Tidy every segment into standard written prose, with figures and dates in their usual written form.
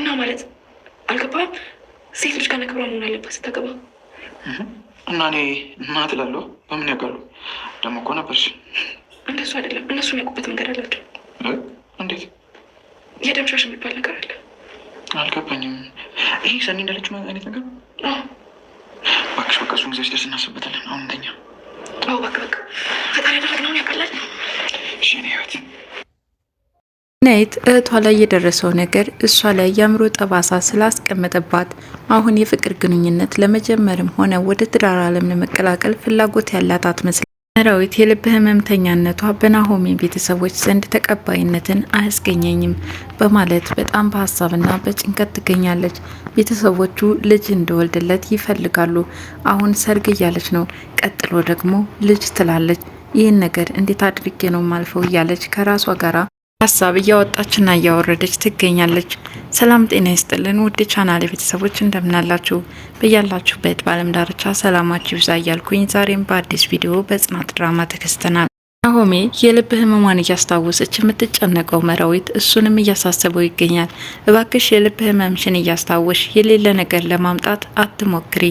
እና ማለት አልገባም። ሴት ልጅ ከነ ክብሯ መሆን አለባት ስታገባ። እና እኔ እናት እላለሁ። በምን ያውቃሉ? ደግሞ እኮ ነበርሽ። እንደሱ አይደለም። እነሱ የሚያውቁበት መንገድ አላቸው። እንዴት? የደም ሻሽ የሚባል ነገር አለ። አልገባኝም። ይሄ ሰኒ እንዳለችው አይነት ነገር? እባክሽ በቃ እሱን ጊዜ ሲደርስ እናስብበታለን። አሁን እንተኛ። በቃ ፈጣሪ ያደረግነውን ያውቃላል። እሺ እኔ ህይወት ናይት እህቷ ላይ የደረሰው ነገር እሷ ላይ የአእምሮ ጠባሳ ስላስቀመጠባት አሁን የፍቅር ግንኙነት ለመጀመርም ሆነ ወደ ትዳር ዓለም ለመቀላቀል ፍላጎት ያላት አትመስልም። መራዊት የልብ ህመምተኛነቷ በናሆሚ ቤተሰቦች ዘንድ ተቀባይነትን አያስገኘኝም በማለት በጣም በሀሳብና በጭንቀት ትገኛለች። ቤተሰቦቹ ልጅ እንደወልድለት ይፈልጋሉ። አሁን ሰርግ እያለች ነው፣ ቀጥሎ ደግሞ ልጅ ትላለች። ይህን ነገር እንዴት አድርጌ ነው ማልፈው እያለች ከራሷ ጋራ ሀሳብ እያወጣችና እያወረደች ትገኛለች። ሰላም ጤና ይስጥልን ውድ ቻናል ቤተሰቦች እንደምናላችሁ በያላችሁበት በዓለም ዳርቻ ሰላማችሁ ይብዛ እያልኩኝ ዛሬም በአዲስ ቪዲዮ በጽናት ድራማ ተከስተናል። ናሆሜ የልብ ህመሟን እያስታወሰች የምትጨነቀው መራዊት እሱንም እያሳሰበው ይገኛል። እባክሽ የልብ ህመምሽን እያስታወሽ የሌለ ነገር ለማምጣት አትሞክሪ።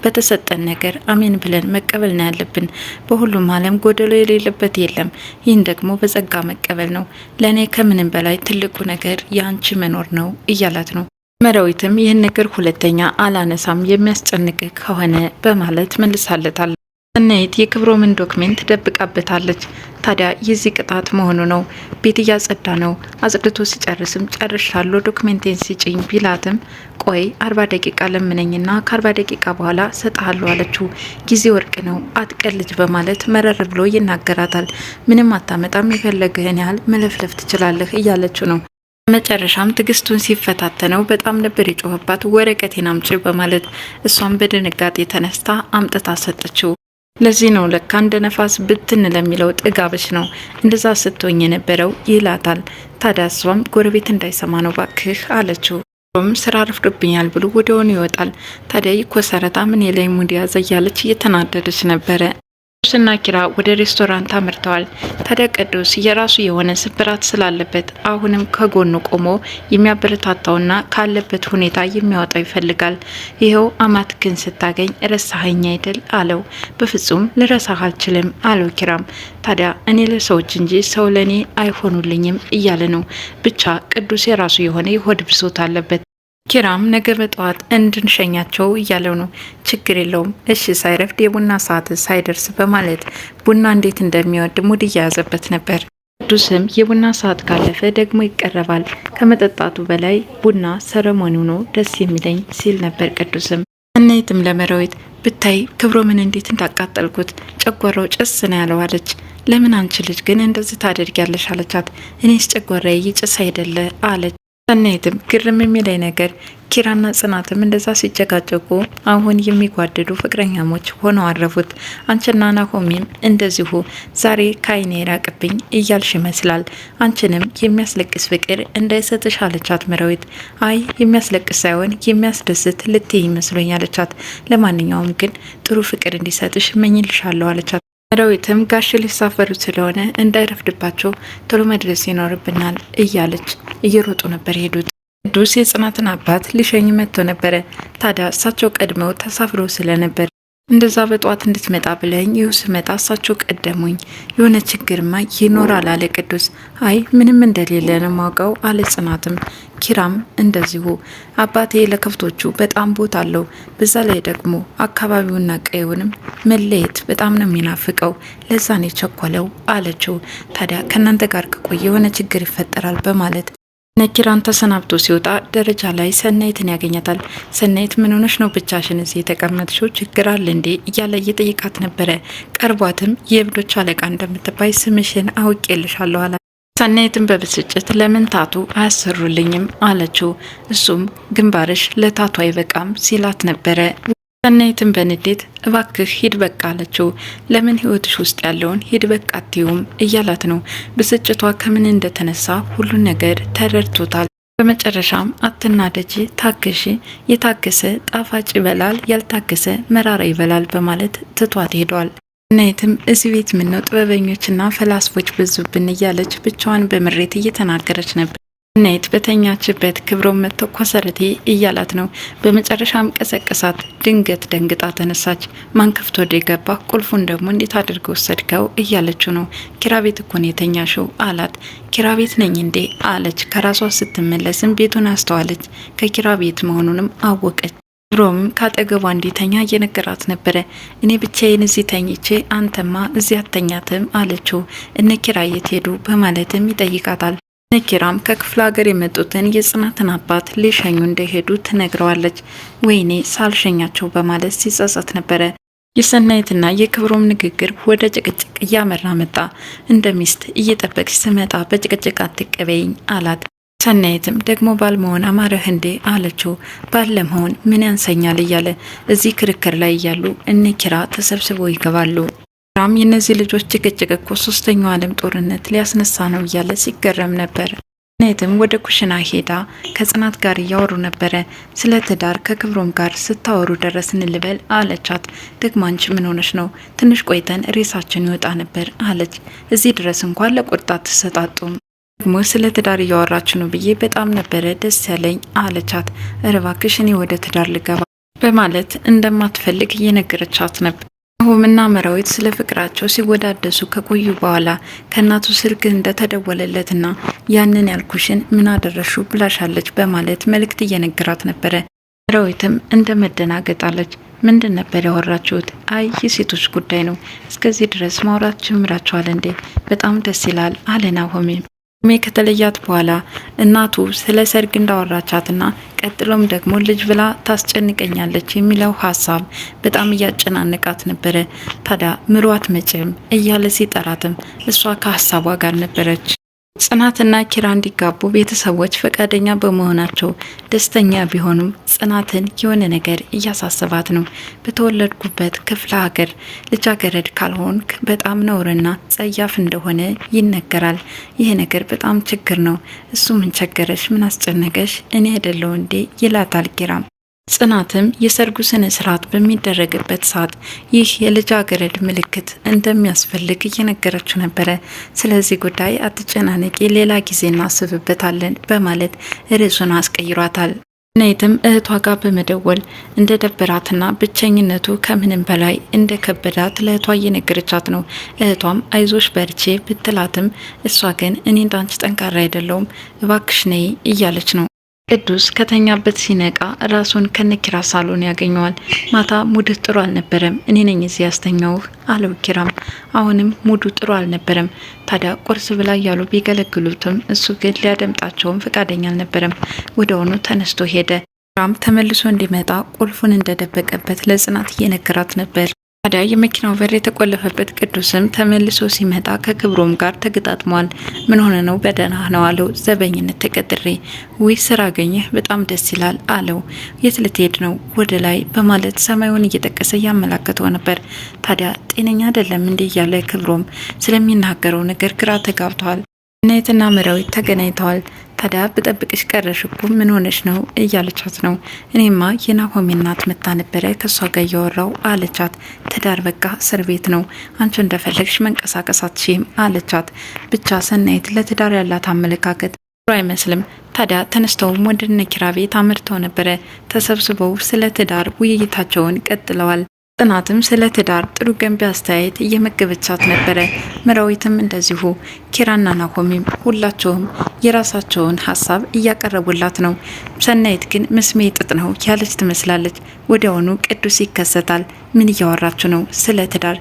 በተሰጠን ነገር አሜን ብለን መቀበል ነው ያለብን። በሁሉም ዓለም ጎደሎ የሌለበት የለም። ይህን ደግሞ በጸጋ መቀበል ነው። ለእኔ ከምንም በላይ ትልቁ ነገር የአንቺ መኖር ነው እያላት ነው። መራዊትም ይህን ነገር ሁለተኛ አላነሳም የሚያስጨንቅ ከሆነ በማለት መልሳለታል። ሰናይት የክብሮምን ዶክሜንት ደብቃበታለች። ታዲያ የዚህ ቅጣት መሆኑ ነው። ቤት እያጸዳ ነው። አጽድቶ ሲጨርስም ጨርሻለሁ ዶክሜንቴን ሲጭኝ ቢላትም ቆይ 40 ደቂቃ ለምነኝና ከ40 ደቂቃ በኋላ ሰጥሃለሁ አለችው። ጊዜ ወርቅ ነው አትቀልጅ በማለት መረር ብሎ ይናገራታል። ምንም አታመጣም፣ የፈለገህን ያህል መለፍለፍ ትችላለህ እያለችው ነው። መጨረሻም ትግስቱን ሲፈታተነው በጣም ነበር የጮኸባት። ወረቀቴን አምጪ በማለት እሷም በድንጋጤ ተነስታ አምጥታ ሰጠችው። ለዚህ ነው ለካ እንደ ነፋስ ብትን ለሚለው ጥጋብሽ ነው እንደዛ ስትሆኝ የነበረው ይላታል። ታዲያ እሷም ጎረቤት እንዳይሰማ ነው ባክህ አለችው። ስራ ረፍዶብኛል ብሎ ወዲያውኑ ይወጣል። ታዲያ ይኮሰረታ ምን የላይ ሙድ ያዘ እያለች እየተናደደች ነበረ። ቅዱስና ኪራ ወደ ሬስቶራንት አምርተዋል። ታዲያ ቅዱስ የራሱ የሆነ ስብራት ስላለበት አሁንም ከጎኑ ቆሞ የሚያበረታታውና ካለበት ሁኔታ የሚያወጣው ይፈልጋል። ይኸው አማትክን ስታገኝ ረሳኸኝ አይደል አለው። በፍጹም ልረሳህ አልችልም አለው ኪራም። ታዲያ እኔ ለሰዎች እንጂ ሰው ለእኔ አይሆኑልኝም እያለ ነው። ብቻ ቅዱስ የራሱ የሆነ የሆድ ብሶት አለበት። ኪራም ነገ በጠዋት እንድንሸኛቸው እያለው ነው። ችግር የለውም እሺ ሳይረፍድ የቡና ሰዓት ሳይደርስ በማለት ቡና እንዴት እንደሚወድ ሙድ እያያዘበት ነበር። ቅዱስም የቡና ሰዓት ካለፈ ደግሞ ይቀረባል፣ ከመጠጣቱ በላይ ቡና ሰረሞኒው ነው ደስ የሚለኝ ሲል ነበር። ቅዱስም እናይትም ለመራዊት ብታይ ክብሮምን እንዴት እንዳቃጠልኩት ጨጓራው ጭስ ነው ያለው አለች። ለምን አንቺ ልጅ ግን እንደዚህ ታደርጊያለሽ አለቻት። እኔስ ጨጓራዬ ይጭስ አይደለ አለች። ሰናይትም ግርም የሚለኝ ነገር ኪራና ጽናትም እንደዛ ሲጨቃጨቁ አሁን የሚጓደዱ ፍቅረኛሞች ሆነው አረፉት። አንቺና ናሆሚም እንደዚሁ ዛሬ ከአይኔ የራቅብኝ እያልሽ ይመስላል። አንቺንም የሚያስለቅስ ፍቅር እንዳይሰጥሽ አለቻት መራዊት። አይ የሚያስለቅስ ሳይሆን የሚያስደስት ልትይ ይመስሎኝ አለቻት። ለማንኛውም ግን ጥሩ ፍቅር እንዲሰጥሽ መኝልሻለሁ አለቻት። መራዊትም ጋሽ ሊሳፈሩ ስለሆነ እንዳይረፍድባቸው ቶሎ መድረስ ይኖርብናል እያለች እየሮጡ ነበር ሄዱት። ቅዱስ የጽናትን አባት ሊሸኝ መጥቶ ነበረ። ታዲያ እሳቸው ቀድመው ተሳፍረው ስለነበር እንደዛ በጠዋት እንድትመጣ ብለኝ ይኸው ስመጣ እሳቸው ቀደሙኝ። የሆነ ችግርማ ይኖራል አለ ቅዱስ። አይ ምንም እንደሌለ ነው ማውቀው አለ ጽናትም። ኪራም እንደዚሁ አባቴ ለከብቶቹ በጣም ቦታ አለው። በዛ ላይ ደግሞ አካባቢውና ቀየውንም መለየት በጣም ነው የሚናፍቀው። ለዛ ነው የቸኮለው አለችው። ታዲያ ከእናንተ ጋር ከቆየ የሆነ ችግር ይፈጠራል በማለት ነኪራን ተሰናብቶ ሲወጣ ደረጃ ላይ ሰናይትን ያገኛታል። ሰናይት ምን ሆነሽ ነው ብቻሽን እዚህ የተቀመጥሽው? ችግር አለ እንዴ እያለ እየጠየቃት ነበረ። ቀርቧትም የእብዶች አለቃ እንደምትባይ ስምሽን አውቄልሻለሁ አላት። ሰናይትን በብስጭት ለምን ታቱ አያሰሩልኝም አለችው። እሱም ግንባርሽ ለታቱ አይበቃም ሲላት ነበረ። ሰናይትን በንዴት እባክህ ሂድ በቃ አለችው። ለምን ህይወትሽ ውስጥ ያለውን ሂድ በቃ አትይውም እያላት ነው። ብስጭቷ ከምን እንደተነሳ ሁሉን ነገር ተረድቶታል። በመጨረሻም አትናደጂ፣ ታገሺ፣ የታገሰ ጣፋጭ ይበላል፣ ያልታገሰ መራራ ይበላል በማለት ትቷት ሄዷል። ሰናይትም እዚህ ቤት ምነው ጥበበኞችና ፈላስፎች በዙብን እያለች ብቻዋን በምሬት እየተናገረች ነበር። ሰናይት በተኛችበት ክብሮም መጥቶ ኮሰረቴ እያላት ነው። በመጨረሻም ቀሰቀሳት። ድንገት ደንግጣ ተነሳች። ማን ከፍቶ ወደ ገባ? ቁልፉን ደግሞ እንዴት አድርገው ወሰድከው እያለችው ነው። ኪራ ቤት እኮ ነው የተኛሽው አላት። ኪራ ቤት ነኝ እንዴ አለች። ከራሷ ስትመለስም ቤቱን አስተዋለች። ከኪራ ቤት መሆኑንም አወቀች። ክብሮም ካጠገቧ እንዲተኛ እየነገራት ነበረ። እኔ ብቻዬን እዚህ ተኝቼ አንተማ እዚህ አተኛትም አለችው። እነ ኪራ የት ሄዱ በማለትም ይጠይቃታል። ኪራም ከክፍለ ሀገር የመጡትን የጽናትን አባት ሊሸኙ እንደሄዱ ትነግረዋለች። ወይኔ ሳልሸኛቸው በማለት ሲጸጸት ነበረ። የሰናይትና የክብሮም ንግግር ወደ ጭቅጭቅ እያመራ መጣ። እንደ ሚስት እየጠበቅሽ ስመጣ በጭቅጭቅ አትቀበይኝ አላት። ሰናይትም ደግሞ ባልመሆን አማረህ እንዴ አለችው። ባለመሆን ምን ያንሰኛል እያለ እዚህ ክርክር ላይ እያሉ እነ ኪራ ተሰብስበው ይገባሉ። ኪራም የእነዚህ ልጆች ጭቅጭቅ እኮ ሶስተኛው ዓለም ጦርነት ሊያስነሳ ነው እያለ ሲገረም ነበር። ሰናይትም ወደ ኩሽና ሄዳ ከጽናት ጋር እያወሩ ነበረ። ስለ ትዳር ከክብሮም ጋር ስታወሩ ደረስን ልበል አለቻት። ደግሞ አንቺ ምን ሆነች ነው? ትንሽ ቆይተን ሬሳችን ይወጣ ነበር አለች። እዚህ ድረስ እንኳን ለቁርጣ ትሰጣጡም ደግሞ ስለ ትዳር እያወራችሁ ነው ብዬ በጣም ነበረ ደስ ያለኝ አለቻት። እባክሽ እኔ ወደ ትዳር ልገባ በማለት እንደማትፈልግ እየነገረቻት ነበር። ናሆምና መራዊት ስለ ፍቅራቸው ሲወዳደሱ ከቆዩ በኋላ ከእናቱ ስልክ እንደተደወለለትና ያንን ያልኩሽን ምን አደረሹ ብላሻለች በማለት መልእክት እየነገራት ነበረ። መራዊትም እንደ መደናገጣለች። ምንድን ነበር ያወራችሁት? አይ የሴቶች ጉዳይ ነው። እስከዚህ ድረስ ማውራት ጀምራችኋል እንዴ? በጣም ደስ ይላል አለ ናሆሜ። ከተለያት በኋላ እናቱ ስለ ሰርግ እንዳወራቻትና ቀጥሎም ደግሞ ልጅ ብላ ታስጨንቀኛለች የሚለው ሀሳብ በጣም እያጨናነቃት ነበረ። ታዲያ ምሯት መቼም እያለ ሲጠራትም እሷ ከሀሳቧ ጋር ነበረች። ጽናትና ኪራ እንዲጋቡ ቤተሰቦች ፈቃደኛ በመሆናቸው ደስተኛ ቢሆኑም ጽናትን የሆነ ነገር እያሳሰባት ነው። በተወለድኩበት ክፍለ ሀገር ልጃገረድ ካልሆንክ በጣም ነውርና ጸያፍ እንደሆነ ይነገራል። ይሄ ነገር በጣም ችግር ነው። እሱ ምን ቸገረሽ? ምን አስጨነቀሽ? እኔ አይደለሁ እንዴ ይላታል ኪራም። ጽናትም የሰርጉ ስነ ስርዓት በሚደረግበት ሰዓት ይህ የልጃገረድ ምልክት እንደሚያስፈልግ እየነገረችው ነበረ። ስለዚህ ጉዳይ አትጨናነቂ፣ ሌላ ጊዜ እናስብበታለን በማለት ርዕሱን አስቀይሯታል። ሰናይትም እህቷ ጋር በመደወል እንደ ደበራትና ብቸኝነቱ ከምንም በላይ እንደ ከበዳት ለእህቷ እየነገረቻት ነው። እህቷም አይዞሽ በርቼ ብትላትም እሷ ግን እኔ እንዳንቺ ጠንካራ አይደለውም እባክሽ ነይ እያለች ነው። ቅዱስ ከተኛበት ሲነቃ ራሱን ከነኪራ ሳሎን ያገኘዋል። ማታ ሙድህ ጥሩ አልነበረም፣ እኔ ነኝ እዚህ ያስተኛውህ አለው ኪራም። አሁንም ሙዱ ጥሩ አልነበረም። ታዲያ ቁርስ ብላ እያሉ ቢገለግሉትም እሱ ግን ሊያደምጣቸውም ፈቃደኛ አልነበረም። ወደሆኑ ተነስቶ ሄደ። ኪራም ተመልሶ እንዲመጣ ቁልፉን እንደደበቀበት ለጽናት እየነገራት ነበር። ታዲያ የመኪናው በር የተቆለፈበት ቅዱስም ተመልሶ ሲመጣ ከክብሮም ጋር ተገጣጥሟል። ምን ሆነ ነው? በደህና ነው አለው። ዘበኝነት ተቀጥሬ። ውይ ስራ አገኘህ፣ በጣም ደስ ይላል አለው። የት ልትሄድ ነው? ወደ ላይ በማለት ሰማዩን እየጠቀሰ እያመላከተው ነበር። ታዲያ ጤነኛ አይደለም እንዲህ እያለ ክብሮም ስለሚናገረው ነገር ግራ ተጋብተዋል። ሰናይትና መራዊት ተገናኝተዋል። ታዲያ ብጠብቅሽ ቀረሽ እኮ ምን ሆነሽ ነው እያለቻት ነው። እኔማ የናሆሜ እናት መታ ነበረ ከሷ ጋር እያወራው አለቻት። ትዳር በቃ እስር ቤት ነው፣ አንቺ እንደፈለግሽ መንቀሳቀስ አትችይም አለቻት። ብቻ ሰናይት ለትዳር ያላት አመለካከት ጥሩ አይመስልም። ታዲያ ተነስተውም ወደ እነ ኪራ ቤት አምርተው ነበረ። ተሰብስበው ስለ ትዳር ውይይታቸውን ቀጥለዋል። ጽናትም ስለ ትዳር ጥሩ ገንቢ አስተያየት እየመገበቻት ነበረ። መራዊትም እንደዚሁ። ኪራና ናሆሚም ሁላቸውም የራሳቸውን ሀሳብ እያቀረቡላት ነው። ሰናይት ግን መስሜ ጥጥ ነው ያለች ትመስላለች። ወዲያውኑ ቅዱስ ይከሰታል። ምን እያወራችሁ ነው? ስለ ትዳር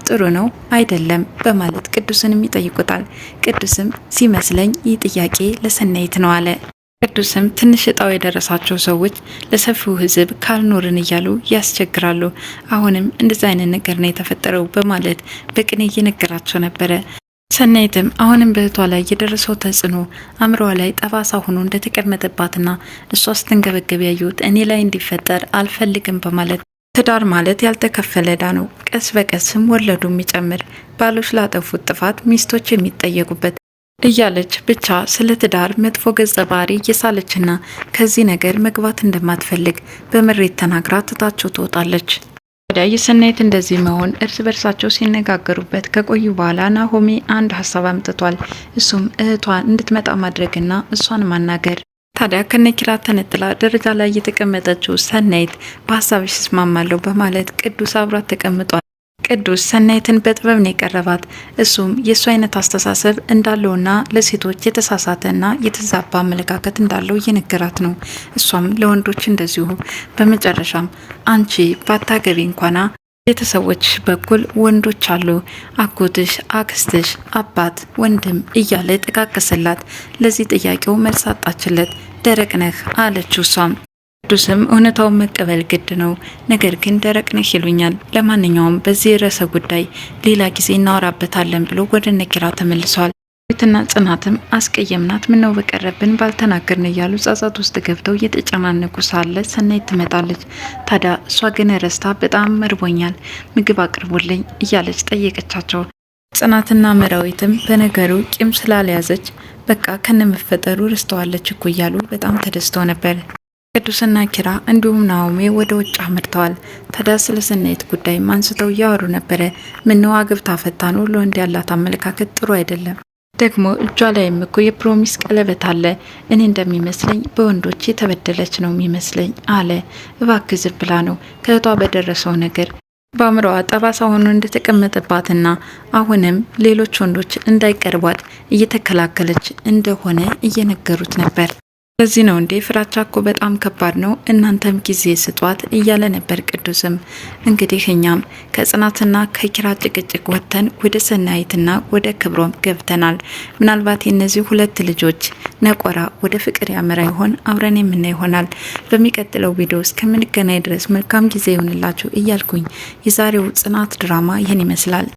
ጥሩ ነው አይደለም በማለት ቅዱስንም ይጠይቁታል። ቅዱስም ሲመስለኝ ይህ ጥያቄ ለሰናይት ነው አለ። ቅዱስም ትንሽ እጣው የደረሳቸው ሰዎች ለሰፊው ሕዝብ ካልኖርን እያሉ ያስቸግራሉ። አሁንም እንደዚህ አይነት ነገር ነው የተፈጠረው በማለት በቅኔ እየነገራቸው ነበረ። ሰናይትም አሁንም በእህቷ ላይ የደረሰው ተጽዕኖ አእምሮዋ ላይ ጠባሳ ሆኖ እንደተቀመጠባትና እሷ ስትንገበገብ ያዩት እኔ ላይ እንዲፈጠር አልፈልግም በማለት ትዳር ማለት ያልተከፈለ ዕዳ ነው፣ ቀስ በቀስም ወለዱ የሚጨምር ባሎች ላጠፉት ጥፋት ሚስቶች የሚጠየቁበት እያለች ብቻ ስለ ትዳር መጥፎ ገጸ ባህሪ እየሳለችና ከዚህ ነገር መግባት እንደማትፈልግ በምሬት ተናግራ ትታቸው ትወጣለች። ወዲያ የሰናይት እንደዚህ መሆን እርስ በርሳቸው ሲነጋገሩበት ከቆዩ በኋላ ናሆሜ አንድ ሀሳብ አምጥቷል። እሱም እህቷን እንድትመጣ ማድረግና እሷን ማናገር። ታዲያ ከነኪራ ተነጥላ ደረጃ ላይ የተቀመጠችው ሰናይት በሀሳብሽ እስማማለሁ በማለት ቅዱስ አብሯት ተቀምጧል። ቅዱስ ሰናይትን በጥበብ ነው የቀረባት። እሱም የእሱ አይነት አስተሳሰብ እንዳለውና ለሴቶች የተሳሳተና የተዛባ አመለካከት እንዳለው እየነገራት ነው። እሷም ለወንዶች እንደዚሁ። በመጨረሻም አንቺ ባታገቢ እንኳና ቤተሰቦች በኩል ወንዶች አሉ፣ አጎትሽ፣ አክስትሽ፣ አባት፣ ወንድም እያለ ጠቃቀሰላት። ለዚህ ጥያቄው መልስ አጣችለት። ደረቅ ነህ አለችው እሷም። ቅዱስም እውነታውን መቀበል ግድ ነው፣ ነገር ግን ደረቅ ነህ ይሉኛል። ለማንኛውም በዚህ ርዕሰ ጉዳይ ሌላ ጊዜ እናወራበታለን ብሎ ወደ ነኪራ ተመልሷል። ቤትና ጽናትም አስቀየምናት፣ ምነው በቀረብን ባልተናገርን እያሉ ጸጸት ውስጥ ገብተው እየተጨናነቁ ሳለ ሰናይት ትመጣለች። ታዲያ እሷ ግን ረስታ በጣም መርቦኛል ምግብ አቅርቡልኝ እያለች ጠየቀቻቸው። ጽናትና መራዊትም በነገሩ ቂም ስላልያዘች በቃ ከነመፈጠሩ ረስተዋለች እኮ እያሉ በጣም ተደስተው ነበር። ቅዱስና ኪራ እንዲሁም ናሆሜ ወደ ውጭ አምርተዋል። ታዲያ ስለ ሰናይት ጉዳይ አንስተው እያወሩ ነበረ። ምነው አግብታ ፈታ ነው፣ ለወንድ ያላት አመለካከት ጥሩ አይደለም። ደግሞ እጇ ላይም እኮ የፕሮሚስ ቀለበት አለ። እኔ እንደሚመስለኝ በወንዶች የተበደለች ነው የሚመስለኝ አለ። እባክህ ዝም ብላ ነው ከእህቷ በደረሰው ነገር በአእምሮዋ ጠባሳ ሆኖ እንደተቀመጠባትና አሁንም ሌሎች ወንዶች እንዳይቀርቧት እየተከላከለች እንደሆነ እየነገሩት ነበር። ለዚህ ነው እንዴ ፍራቻ እኮ በጣም ከባድ ነው፣ እናንተም ጊዜ ስጧት እያለ ነበር ቅዱስም። እንግዲህ እኛም ከጽናትና ከኪራ ጭቅጭቅ ወጥተን ወደ ሰናይትና ወደ ክብሮም ገብተናል። ምናልባት የእነዚህ ሁለት ልጆች ነቆራ ወደ ፍቅር ያመራ ይሆን? አብረን የምናይ ይሆናል። በሚቀጥለው ቪዲዮ እስከምንገናኝ ድረስ መልካም ጊዜ ይሆንላችሁ እያልኩኝ የዛሬው ጽናት ድራማ ይህን ይመስላል።